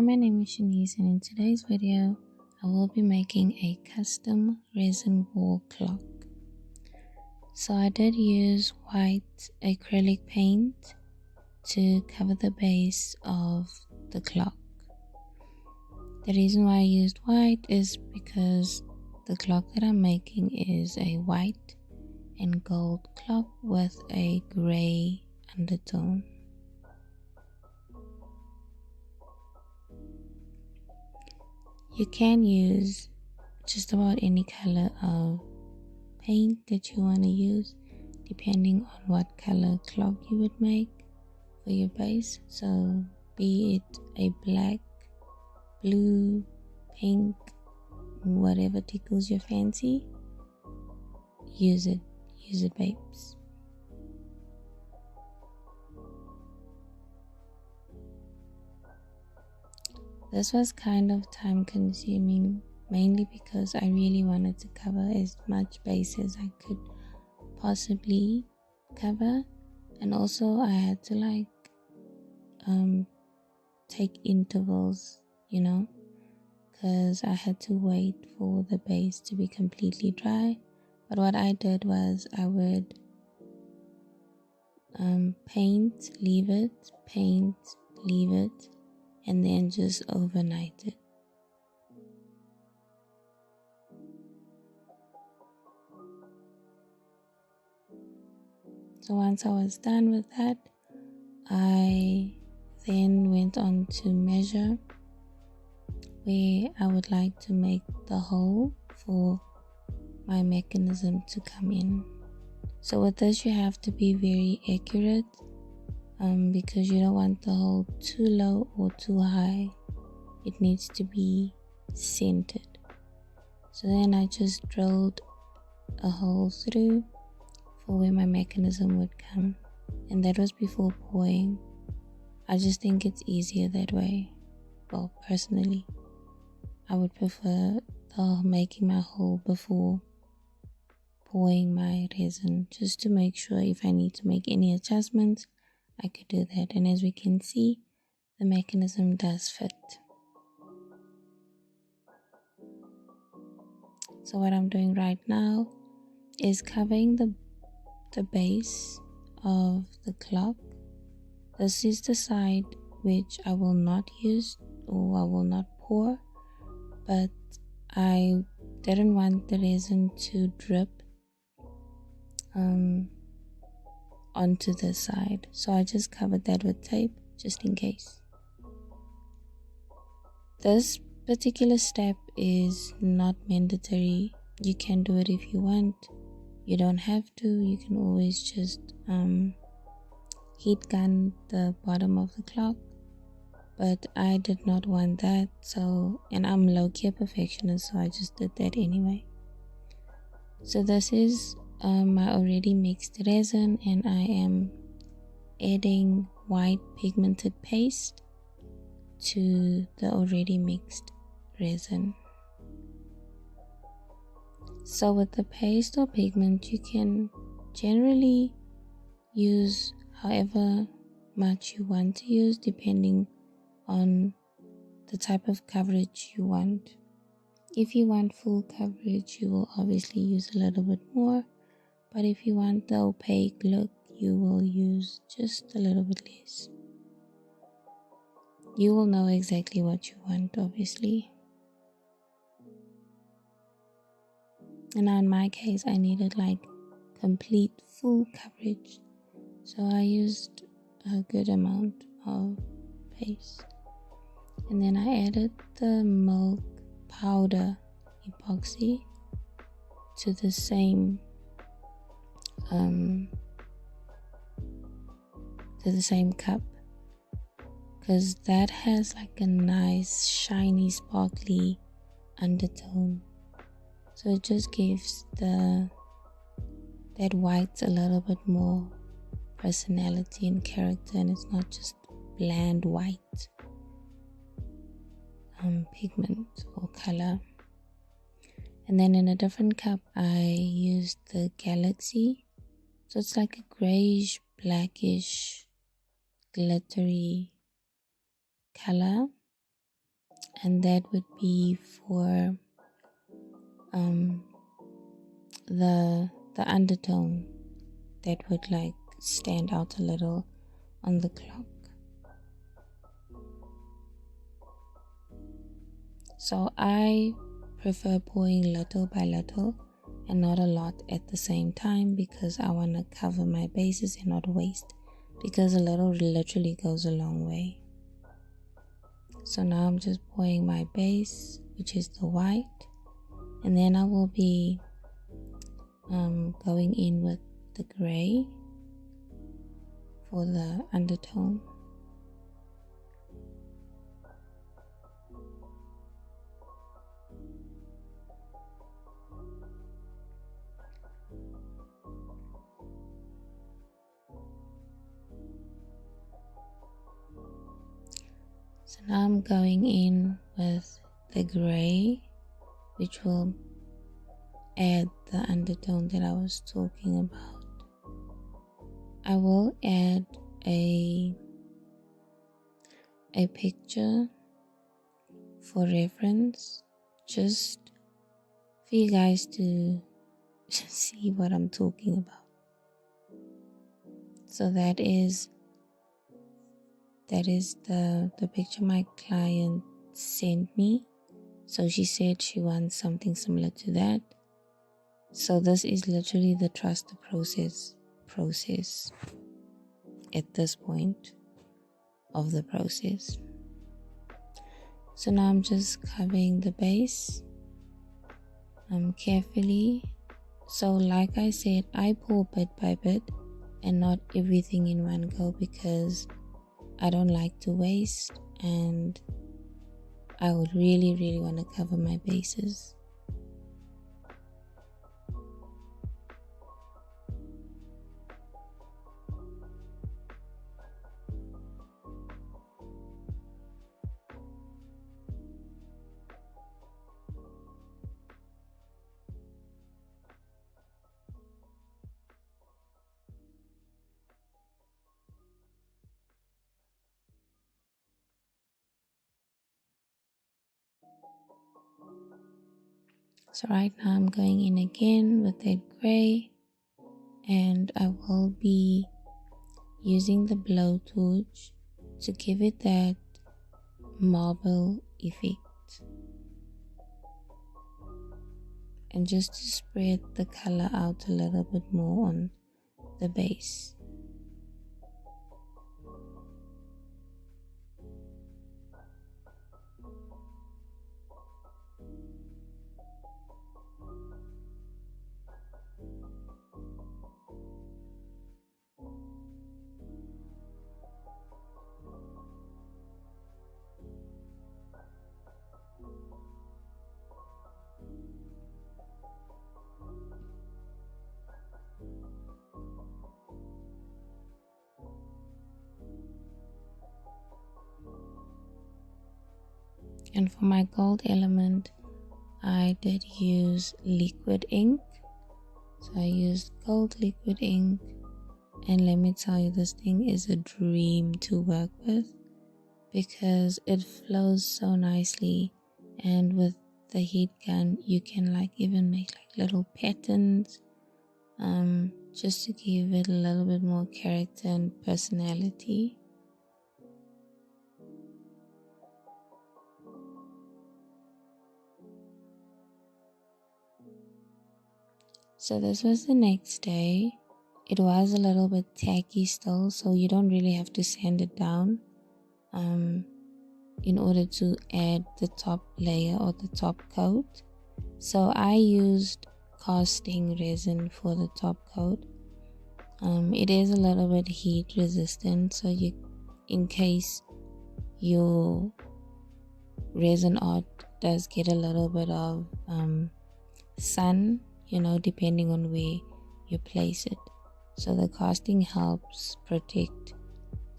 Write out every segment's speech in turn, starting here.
my name is Shanice, and in today's video I will be making a custom resin wall clock. So I did use white acrylic paint to cover the base of the clock. The reason why I used white is because the clock that I'm making is a white and gold clock with a grey undertone. You can use just about any color of paint that you want to use, depending on what color clock you would make for your base. So be it a black, blue, pink, whatever tickles your fancy, use it babes. This was kind of time consuming, mainly because I really wanted to cover as much base as I could possibly cover, and also I had to take intervals, because I had to wait for the base to be completely dry. But what I did was I would paint, leave it, and then just overnight it. So once I was done with that, I then went on to measure where I would like to make the hole for my mechanism to come in. So with this you have to be very accurate, because you don't want the hole too low or too high. It needs to be centered. So then I just drilled a hole through for where my mechanism would come, and that was before pouring. I just think it's easier that way. Well, personally, I would prefer making my hole before pouring my resin, just to make sure if I need to make any adjustments, I could do that. And as we can see, the mechanism does fit. So what I'm doing right now is covering the base of the clock. This is the side which I will not use, or I will not pour, but I didn't want the resin to drip onto the side, so I just covered that with tape just in case. This particular step is not mandatory. You can do it if you want. You don't have to. You can always just heat gun the bottom of the clock, but I did not want that, and I'm low-key a perfectionist, so I just did that anyway. So this is my already mixed resin, and I am adding white pigmented paste to the already mixed resin. So with the paste or pigment, you can generally use however much you want to use, depending on the type of coverage you want. If you want full coverage, you will obviously use a little bit more, but if you want the opaque look, you will use just a little bit less. You will know exactly what you want, obviously. And now in my case, I needed complete full coverage, so I used a good amount of paste. And then I added the milk powder epoxy to the same cup, because that has a nice shiny sparkly undertone, so it just gives that white a little bit more personality and character, and it's not just bland white pigment or color. And then in a different cup I used the Galaxy, so it's like a grayish blackish glittery color, and that would be for um, the undertone that would like stand out a little on the clock. So I prefer pouring little by little and not a lot at the same time, because I want to cover my bases and not waste, because a little literally goes a long way. So now I'm just pouring my base, which is the white, and then I will be going in with the gray for the undertone. So now I'm going in with the gray, which will add the undertone that I was talking about. I will add a picture for reference, just for you guys to see what I'm talking about. So that is the picture my client sent me. So she said she wants something similar to that. So this is literally the trust the process at this point of the process. So now I'm just covering the base carefully. So like I said, I pour bit by bit and not everything in one go, because I don't like to waste, and I would really want to cover my bases. So right now I'm going in again with that gray, and I will be using the blowtorch to give it that marble effect, and just to spread the color out a little bit more on the base. And for my gold element, I did use liquid ink. So I used gold liquid ink, and let me tell you, this thing is a dream to work with, because it flows so nicely, and with the heat gun you can like even make like little patterns, just to give it a little bit more character and personality. So this was the next day. It was a little bit tacky still, so you don't really have to sand it down in order to add the top layer or the top coat. So I used casting resin for the top coat. It is a little bit heat resistant, so you, in case your resin art does get a little bit of sun, depending on where you place it. So the casting helps protect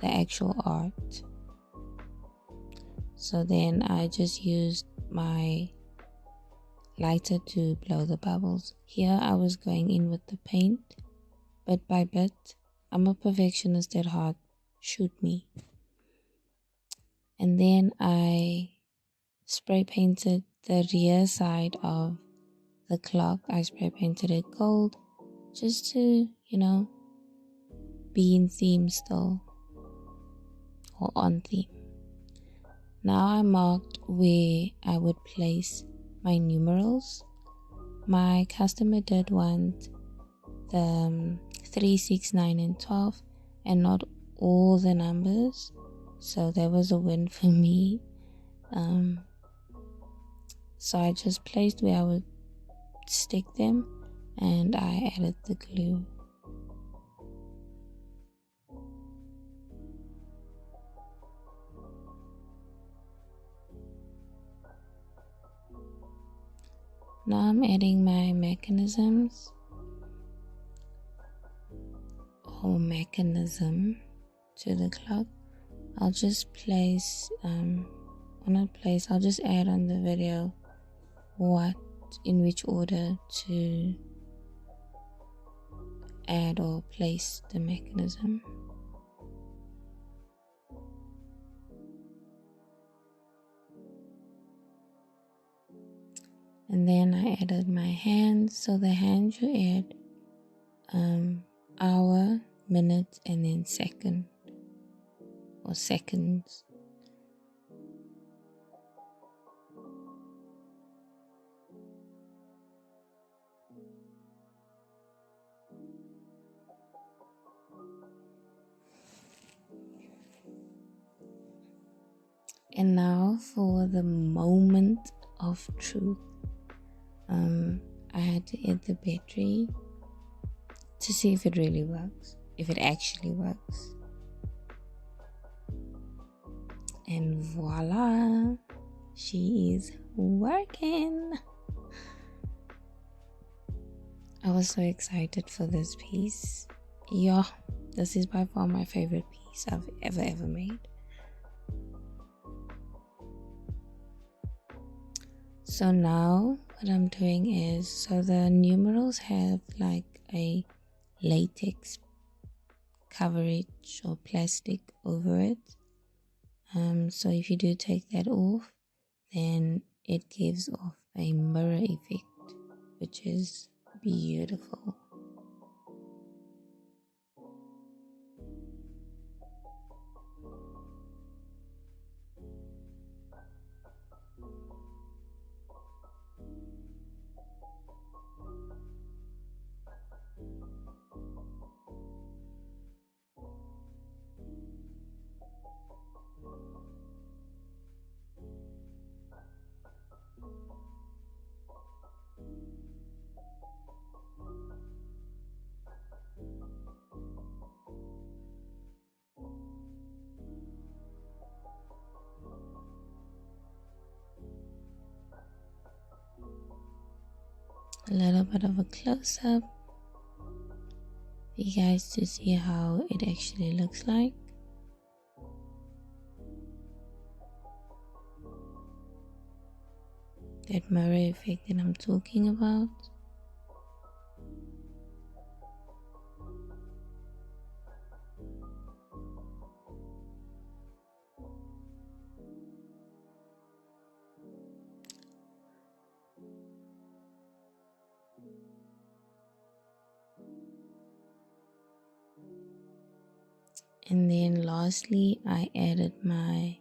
the actual art. So then I just used my lighter to blow the bubbles. Here I was going in with the paint, bit by bit. I'm a perfectionist at heart, shoot me. And then I spray painted the rear side of the clock. I spray painted it gold just to, be in theme still, or on theme. Now I marked where I would place my numerals. My customer did want the 3, 6, 9 and 12 and not all the numbers, so that was a win for me. So I just placed where I would stick them and I added the glue. Now I'm adding my mechanisms or mechanism to the clock. I'll just place, I'll just add on the video in which order to add or place the mechanism. And then I added my hands. So the hands you add hour, minute, and then second or seconds. And now for the moment of truth. I had to add the battery to see if it really works, if it actually works. And voila, she is working. I was so excited for this piece. Yeah, this is by far my favorite piece I've ever made. So now what I'm doing is, so the numerals have like a latex coverage or plastic over it. So if you do take that off, then it gives off a mirror effect, which is beautiful. A little bit of a close-up for you guys to see how it actually looks like. That mirror effect that I'm talking about. And then lastly, I added my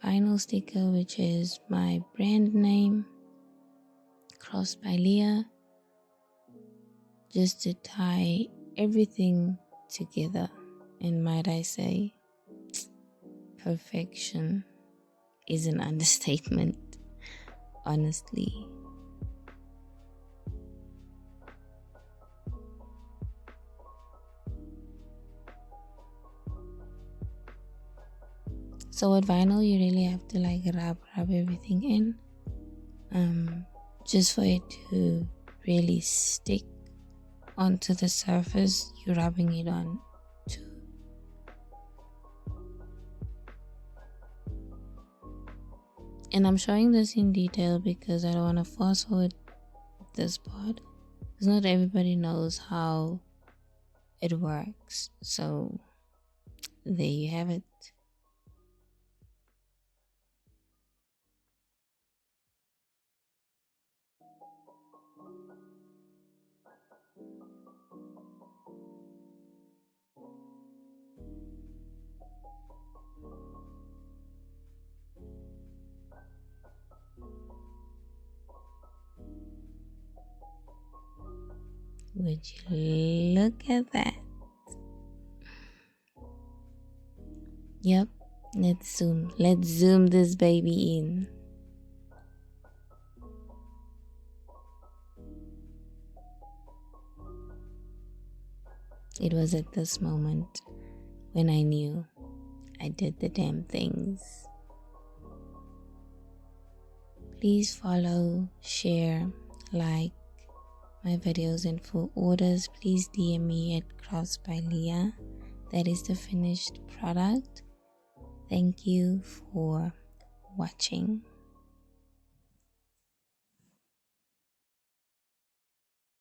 final sticker, which is my brand name, Crossed by Leah, just to tie everything together. And might I say, perfection is an understatement, honestly. So with vinyl, you really have to like rub everything in, just for it to really stick onto the surface you're rubbing it on to. And I'm showing this in detail because I don't want to fast forward this part, because not everybody knows how it works. So there you have it. Would you look at that? Yep, let's zoom this baby in. It was at this moment when I knew I did the damn things. Please follow, share, like my videos, and for orders please DM me at Crafts by Leah. That is the finished product. Thank you for watching.